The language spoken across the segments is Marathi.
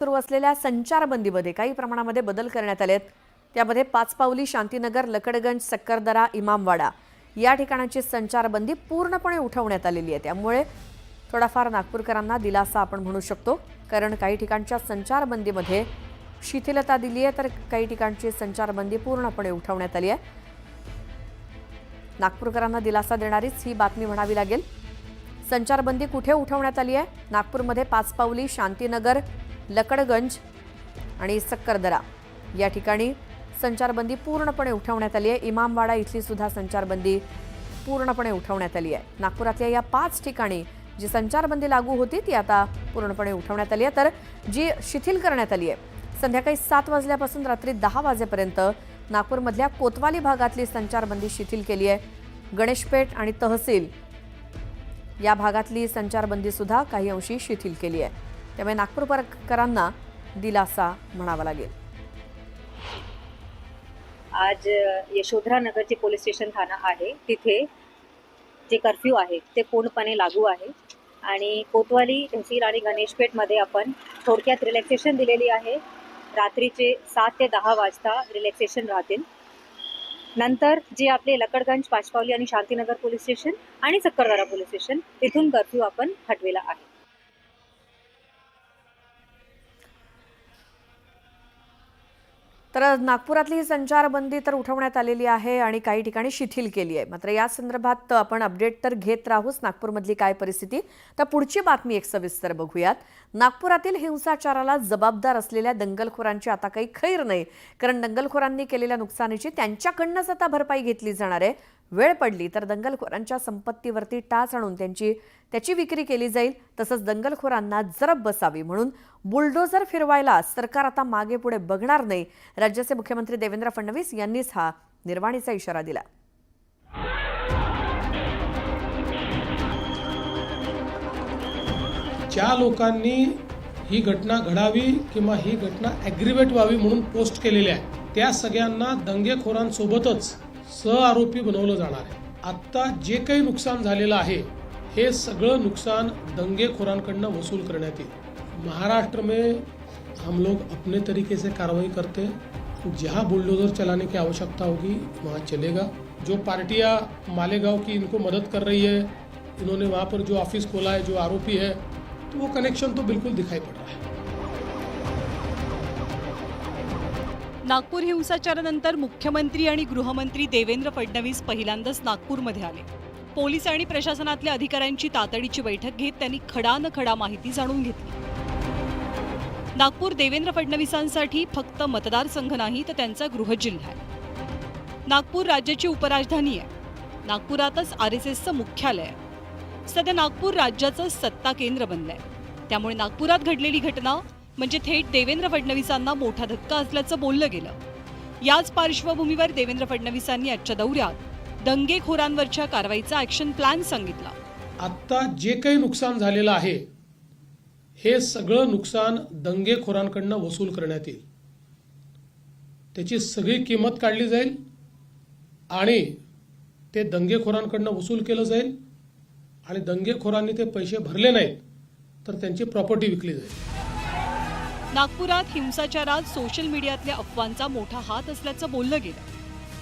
सुरू असलेल्या संचारबंदीमध्ये काही प्रमाणामध्ये बदल करण्यात आलेत। त्यामध्ये पाचपावली, शांतीनगर, लकडगंज, सक्करदरा, इमामवाडा या ठिकाणांची संचारबंदी पूर्णपणे उठवण्यात आलेली आहे। त्यामुळे थोडाफार नागपूरकरांना दिलासा आपण म्हणू शकतो, कारण काही ठिकाणच्या संचारबंदीमध्ये शिथिलता दिली आहे, तर काही ठिकाणची संचारबंदी पूर्णपणे उठवण्यात आली आहे। नागपूरकरांना दिलासा देणारीच ही बातमी म्हणावी लागेल। संचारबंदी कुठे उठवण्यात आली आहे? नागपूरमध्ये पाचपावली, शांतीनगर, लकडगंज आणि सक्करदरा या ठिकाणी संचारबंदी पूर्णपणे उठवण्यात आली आहे। इमामवाडा इथली सुद्धा संचारबंदी पूर्णपणे उठवण्यात आली आहे। नागपुरातल्या या 5 ठिकाणी जी संचारबंदी लागू होती ती आता पूर्णपणे उठवण्यात आली आहे, तर जी शिथिल करण्यात आली आहे संध्याकाळी 7 वाजल्यापासून रात्री 10 वाजेपर्यंत नागपूरमधल्या कोतवाली भागातली संचारबंदी शिथिल केली आहे। गणेशपेठ आणि तहसील या भागातली संचारबंदी सुद्धा काही अंशी शिथिल केली आहे। त्यामुळे नागपूरकरांना दिलासा म्हणावा लागेल। आज यशोधरा नगरचे पोलीस स्टेशन ठाणा आहे, तिथे जे कर्फ्यू आहे ते पूर्णपणे लागू आहे आणि कोतवाली, तहसील आणि गणेशपेठमध्ये आपण थोडक्यात रिलॅक्सेशन दिलेली आहे। रात्रीचे 7 ते 10 वाजता रिलॅक्सेशन राहतील। नंतर जे आपले लकडगंज, पाचपावली आणि शांतीनगर पोलीस स्टेशन आणि सक्करदरा पोलीस स्टेशन तिथून कर्फ्यू आपण हटविला आहे। तर नागपुरातली ही संचारबंदी तर उठवण्यात आलेली आहे आणि काही ठिकाणी शिथिल केली आहे। मात्र या संदर्भात आपण अपडेट तर घेत राहूच नागपूरमधली काय परिस्थिती। तर पुढची बातमी एक सविस्तर बघूयात। नागपुरातील हिंसाचाराला जबाबदार असलेल्या दंगलखोरांची आता काही खैर नाही, कारण दंगलखोरांनी केलेल्या नुकसानीची त्यांच्याकडूनच आता भरपाई घेतली जाणार आहे। वेळ पडली तर दंगलखोरांच्या संपत्तीवरती टाच आणून त्याची विक्री केली जाईल। तसंच दंगलखोरांना जरब बसावी म्हणून बुलडोझर फिरवायला सरकार आता मागे पुढे बघणार नाही। राज्याचे मुख्यमंत्री देवेंद्र फडणवीस यांनीच हा निर्वाणीचा इशारा दिला। ज्या लोकांनी ही घटना घडावी किंवा ही घटना ॲग्रिवेट व्हावी म्हणून पोस्ट केलेली आहे, त्या सगळ्यांना दंगेखोरांसोबतच सहआरोपी बनवलं जाणार आहे। आता जे काही नुकसान झालेलं आहे हे सगळं नुकसान दंगेखोरांकडनं वसूल करण्यात येईल। महाराष्ट्र में हम लोग अपने तरीके से कार्रवाई करते हैं। जहाँ बुलडोजर चलाने की आवश्यकता होगी वहाँ चलेगा। जो पार्टियाँ मालेगांव की इनको मदद कर रही है, इन्होंने वहाँ पर जो ऑफिस खोला है, जो आरोपी है, तो वो कनेक्शन तो बिल्कुल दिखाई पड़ रहा है। नागपूर हिंसाचारानंतर मुख्यमंत्री आणि गृहमंत्री देवेंद्र फडणवीस पहिल्यांदाच नागपूरमध्ये आले। पोलीस आणि प्रशासनातल्या अधिकाऱ्यांची तातडीची बैठक घेत त्यांनी खडा न खडा माहिती जाणून घेतली। नागपूर देवेंद्र फडणवीसांसाठी फक्त मतदारसंघ नाही तर त्यांचा गृहजिल्हा आहे। नागपूर राज्याची उपराजधानी आहे। नागपुरातच RSSचं मुख्यालय आहे। सध्या नागपूर राज्याचं सत्ता केंद्र बनलंय। त्यामुळे नागपुरात घडलेली घटना म्हणजे थेट देवेंद्र फडणवीसांना मोठा धक्का असल्याचं बोललं गेलं। याच पार्श्वभूमीवर देवेंद्र फडणवीसांनी आजच्या दौऱ्यात दंगेखोरांवरच्या कारवाईचा ॲक्शन प्लॅन सांगितला। आता जे काही नुकसान झालेलं आहे हे सगळं नुकसान दंगेखोरांकडनं वसूल करण्यात येईल। त्याची सगळी किंमत काढली जाईल आणि ते दंगेखोरांकडनं वसूल केलं जाईल आणि दंगेखोरांनी ते पैसे भरले नाहीत तर त्यांची प्रॉपर्टी विकली जाईल। नागपुरात हिंसाचारात सोशल मीडियातल्या अफवांचा मोठा हात असल्याचं बोललं गेलं।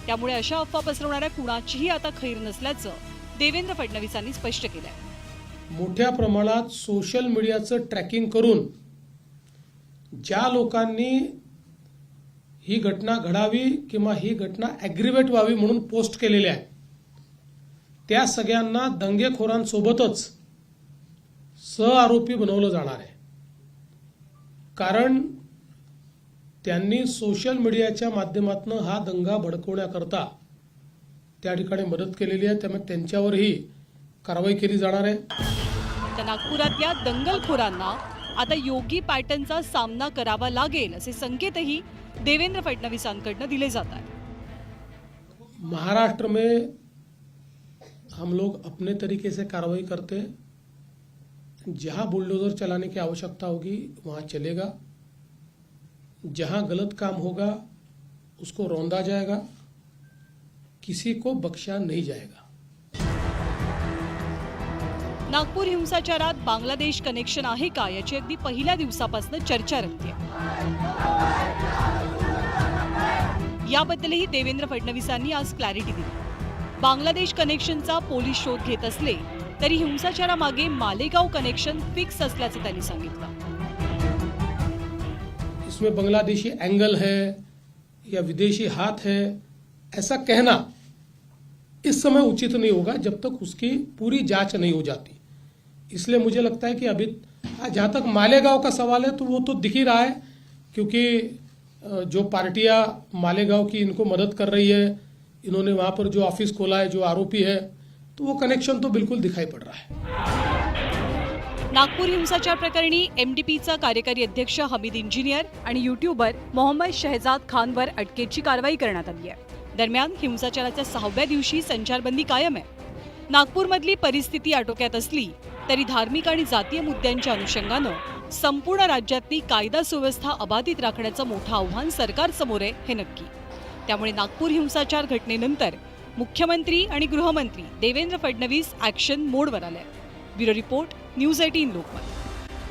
त्यामुळे अशा अफवा पसरवणाऱ्या कुणाचीही आता खैर नसल्याचं देवेंद्र फडणवीसांनी स्पष्ट केलंय। मोठ्या प्रमाणात सोशल मीडियाचं ट्रॅकिंग करून ज्या लोकांनी ही घटना घडावी किंवा ही घटना ॲग्रिवेट व्हावी म्हणून पोस्ट केलेली आहे, त्या सगळ्यांना दंगेखोरांसोबतच सहआरोपी बनवलं जाणार आहे। कारण त्यांनी सोशल मीडियाच्या माध्यमातून हा दंगा भडकवण्याकरता त्या ठिकाणी मदत केलेली आहे, त्यामुळे त्यांच्यावरही कारवाई केली जाणार आहे। तर नागपुरातल्या दंगलखोरांना आता योगी पॅटर्नचा सामना करावा लागेल असे संकेतही देवेंद्र फडणवीसांकडून दिले जात आहेत। महाराष्ट्र में हम लोग अपने तरीके से कार्रवाई करते हैं। जहाँ बुलडोजर चलाने की आवश्यकता होगी वहाँ चलेगा। जहाँ गलत काम होगा उसको रौंदा जाएगा, किसी को बख्शा नहीं जाएगा। नागपूर हिंसाचारात बांगलादेश कनेक्शन आहे का याची अगदी पहिल्या दिवसापासून चर्चा रंगते. याबद्दलही देवेंद्र फडणवीसांनी आज क्लॅरिटी दिली. बांगलादेश कनेक्शनचा पोलीस शोध घेत असले तरी हिंसाचारामागे मालेगाव कनेक्शन फिक्स असल्याचं त्यांनी सांगितलं. इसमें बांग्लादेशी एंगल है या विदेशी हाथ है, ऐसा कहना इस समय उचित नहीं होगा जब तक उसकी पूरी जांच नहीं हो जाती. इसलिए मुझे लगता है कि अभी जहाँ तक मालेगांव का सवाल है तो वो तो दिख ही रहा है, क्योंकि जो पार्टियां मालेगांव की इनको मदद कर रही है, इन्होंने वहाँ पर जो ऑफिस खोला है, जो आरोपी है, तो वो कनेक्शन तो बिल्कुल दिखाई पड़ रहा है. नागपूर हिंसाचार प्रकरणी MDPचा कार्यकारी अध्यक्ष हमीद इंजिनियर आणि यूट्यूबर मोहम्मद शहजाद खानवर अटकेची कारवाई करण्यात आली आहे. दरम्यान हिंसाचाराच्या 6व्या दिवशी संचारबंदी कायम आहे. नागपूरमधली परिस्थिती आटोक्यात असली तरी धार्मिक आणि जातीय मुद्द्यांच्या अनुषंगानं संपूर्ण राज्यातली कायदा सुव्यवस्था अबाधित राखण्याचं मोठं आव्हान सरकारसमोर आहे हे नक्की. त्यामुळे नागपूर हिंसाचार घटनेनंतर मुख्यमंत्री आणि गृहमंत्री देवेंद्र फडणवीस ॲक्शन मोडवर आले. Bureau report, news 18 Lokmat.